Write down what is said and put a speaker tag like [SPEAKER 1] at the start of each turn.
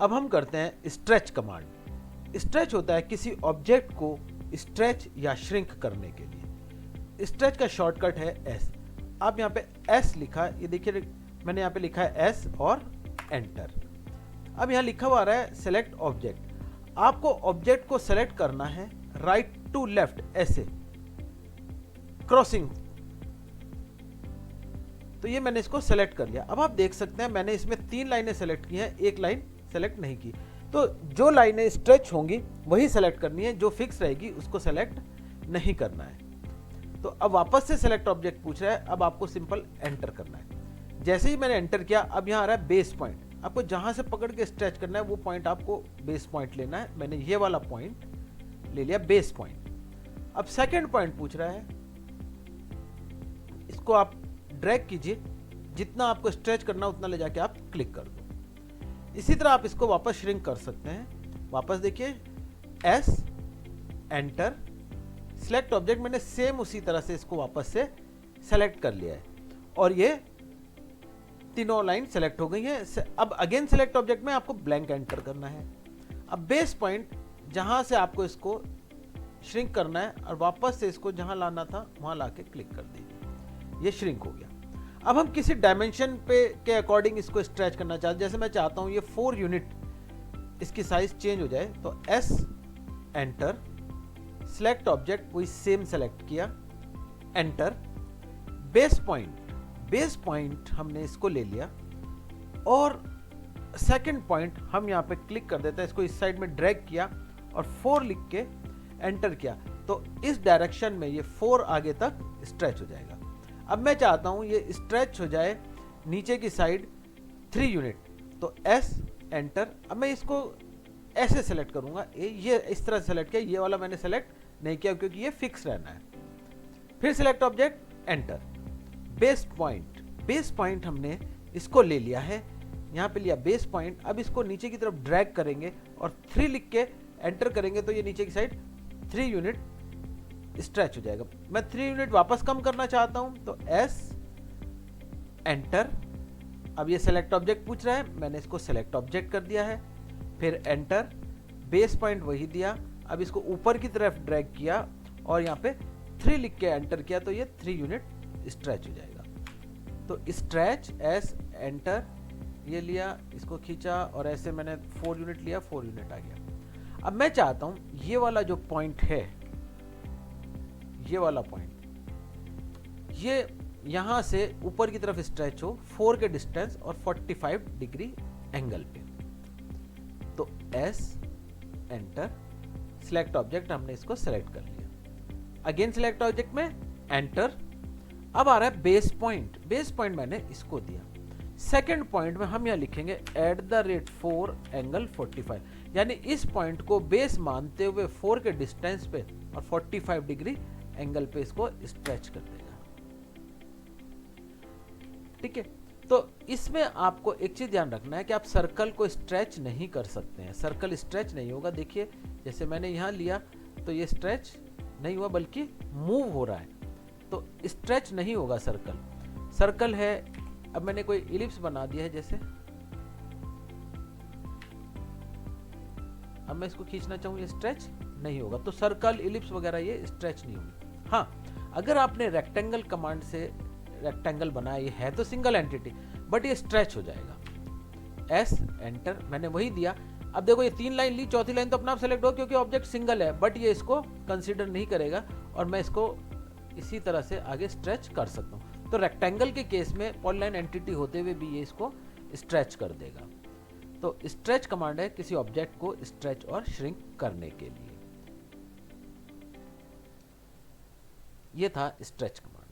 [SPEAKER 1] अब हम करते हैं स्ट्रेच कमांड। स्ट्रेच होता है किसी ऑब्जेक्ट को स्ट्रेच या श्रिंक करने के लिए। स्ट्रेच का शॉर्टकट है एस। आप यहाँ पे एस लिखा, ये देखिए मैंने यहाँ पे लिखा है एस और एंटर। अब यहाँ लिखा हुआ आ रहा है सेलेक्ट ऑब्जेक्ट। आपको ऑब्जेक्ट को सेलेक्ट करना है राइट टू लेफ्ट, ऐसे क्रॉसिंग। तो ये मैंने इसको सेलेक्ट कर लिया। अब आप देख सकते हैं मैंने इसमें 3 लाइनें सेलेक्ट की हैं, एक लाइन सेलेक्ट नहीं की। तो जो लाइनें स्ट्रेच होंगी वही सेलेक्ट करनी है, जो फिक्स रहेगी उसको सेलेक्ट नहीं करना है। तो अब वापस से सेलेक्ट ऑब्जेक्ट पूछ रहा है, अब आपको सिंपल एंटर करना है। जैसे ही मैंने एंटर किया, अब यहाँ आ रहा है बेस पॉइंट। आपको जहां से पकड़ के स्ट्रेच करना है वो पॉइंट आपको बेस पॉइंट लेना है। मैंने ये वाला पॉइंट ले लिया, बेस पॉइंट। अब सेकंड पॉइंट पूछ रहा है, इसको आप ड्रैग कीजिए, जितना आपको स्ट्रेच करना उतना ले जाके आप क्लिक कर दो। इसी तरह आप इसको वापस श्रिंक कर सकते हैं। वापस देखिए एस एंटर सेलेक्ट ऑब्जेक्ट, मैंने सेम उसी तरह से इसको वापस से सेलेक्ट कर लिया है और ये तीनों लाइन सेलेक्ट हो गई है। अब अगेन सेलेक्ट ऑब्जेक्ट में आपको ब्लैंक एंटर करना है। अब बेस पॉइंट जहां से आपको इसको श्रिंक करना है और वापस से इसको जहां लाना था वहां लाके क्लिक कर दीजिए, ये श्रिंक हो गया। अब हम किसी डायमेंशन पे के अकॉर्डिंग इसको स्ट्रेच करना चाहते हैं। जैसे मैं चाहता हूं ये 4 यूनिट इसकी साइज चेंज हो जाए, तो एस एंटर सेलेक्ट ऑब्जेक्ट, वही सेम सेलेक्ट किया, एंटर बेस पॉइंट हमने इसको ले लिया और सेकंड पॉइंट हम यहाँ पे क्लिक कर देते हैं। इसको इस साइड में ड्रैग किया और 4 लिख के एंटर किया, तो इस डायरेक्शन में ये 4 आगे तक स्ट्रेच हो जाएगा। अब मैं चाहता हूं ये स्ट्रेच हो जाए नीचे की साइड 3 यूनिट, तो एस एंटर। अब मैं इसको ऐसे सेलेक्ट करूंगा, ये इस तरह सेलेक्ट किया, ये वाला मैंने सेलेक्ट नहीं किया क्योंकि ये फिक्स रहना है। फिर select object enter base point हमने इसको ले लिया है, यहां पे लिया बेस पॉइंट। अब इसको नीचे की तरफ ड्रैग करेंगे और 3 लिख के एंटर करेंगे, तो ये नीचे की साइड 3 यूनिट स्ट्रेच हो जाएगा। मैं 3 यूनिट वापस कम करना चाहता हूं, तो एस एंटर। अब ये सेलेक्ट ऑब्जेक्ट पूछ रहा है, मैंने इसको सेलेक्ट ऑब्जेक्ट कर दिया है, फिर एंटर बेस पॉइंट वही दिया। अब इसको ऊपर की तरफ ड्रैग किया और यहाँ पे 3 लिख के एंटर किया, तो ये 3 यूनिट स्ट्रेच हो जाएगा। तो स्ट्रेच एस एंटर, ये लिया, इसको खींचा और ऐसे मैंने 4 यूनिट लिया, 4 यूनिट आ गया। अब मैं चाहता हूं ये वाला जो पॉइंट है, ये वाला पॉइंट ये यहां से ऊपर की तरफ स्ट्रेच हो 4 के डिस्टेंस और 45 डिग्री एंगल पे। तो एस एंटर सिलेक्ट ऑब्जेक्ट, हमने इसको सेलेक्ट कर लिया। अगेन सिलेक्ट ऑब्जेक्ट में एंटर। अब आ रहा है बेस पॉइंट मैंने इसको दिया। सेकंड पॉइंट में हम यहां लिखेंगे @4 एंगल 45, यानी इस पॉइंट को बेस मानते हुए 4 के डिस्टेंस पे और 45 डिग्री एंगल पे इसको स्ट्रेच कर देगा। ठीक है, तो इसमें आपको एक चीज ध्यान रखना है कि आप सर्कल को स्ट्रेच नहीं कर सकते हैं। सर्कल स्ट्रेच नहीं होगा। देखिए जैसे मैंने यहां लिया तो ये स्ट्रेच नहीं हुआ बल्कि मूव हो रहा है, तो स्ट्रेच नहीं होगा सर्कल है। अब मैंने कोई इलिप्स बना दिया है, जैसे अब मैं इसको खींचना चाहूँ, ये स्ट्रेच नहीं होगा। तो सर्कल इलिप्स वगैरह ये स्ट्रेच नहीं होगी। हाँ, अगर आपने रेक्टेंगल कमांड से रेक्टेंगल बनाया, ये है तो सिंगल एंटिटी बट ये स्ट्रेच हो जाएगा। एस एंटर, मैंने वही दिया। अब देखो ये 3 लाइन ली, चौथी लाइन तो अपना आप सेलेक्ट हो क्योंकि ऑब्जेक्ट सिंगल है, बट ये इसको कंसीडर नहीं करेगा और मैं इसको इसी तरह से आगे स्ट्रेच कर सकता हूँ। तो रेक्टेंगल के केस में पॉलीलाइन एंटिटी होते हुए भी ये इसको स्ट्रेच कर देगा। तो स्ट्रेच कमांड है किसी ऑब्जेक्ट को स्ट्रेच और श्रिंक करने के लिए। ये था स्ट्रेच कमांड।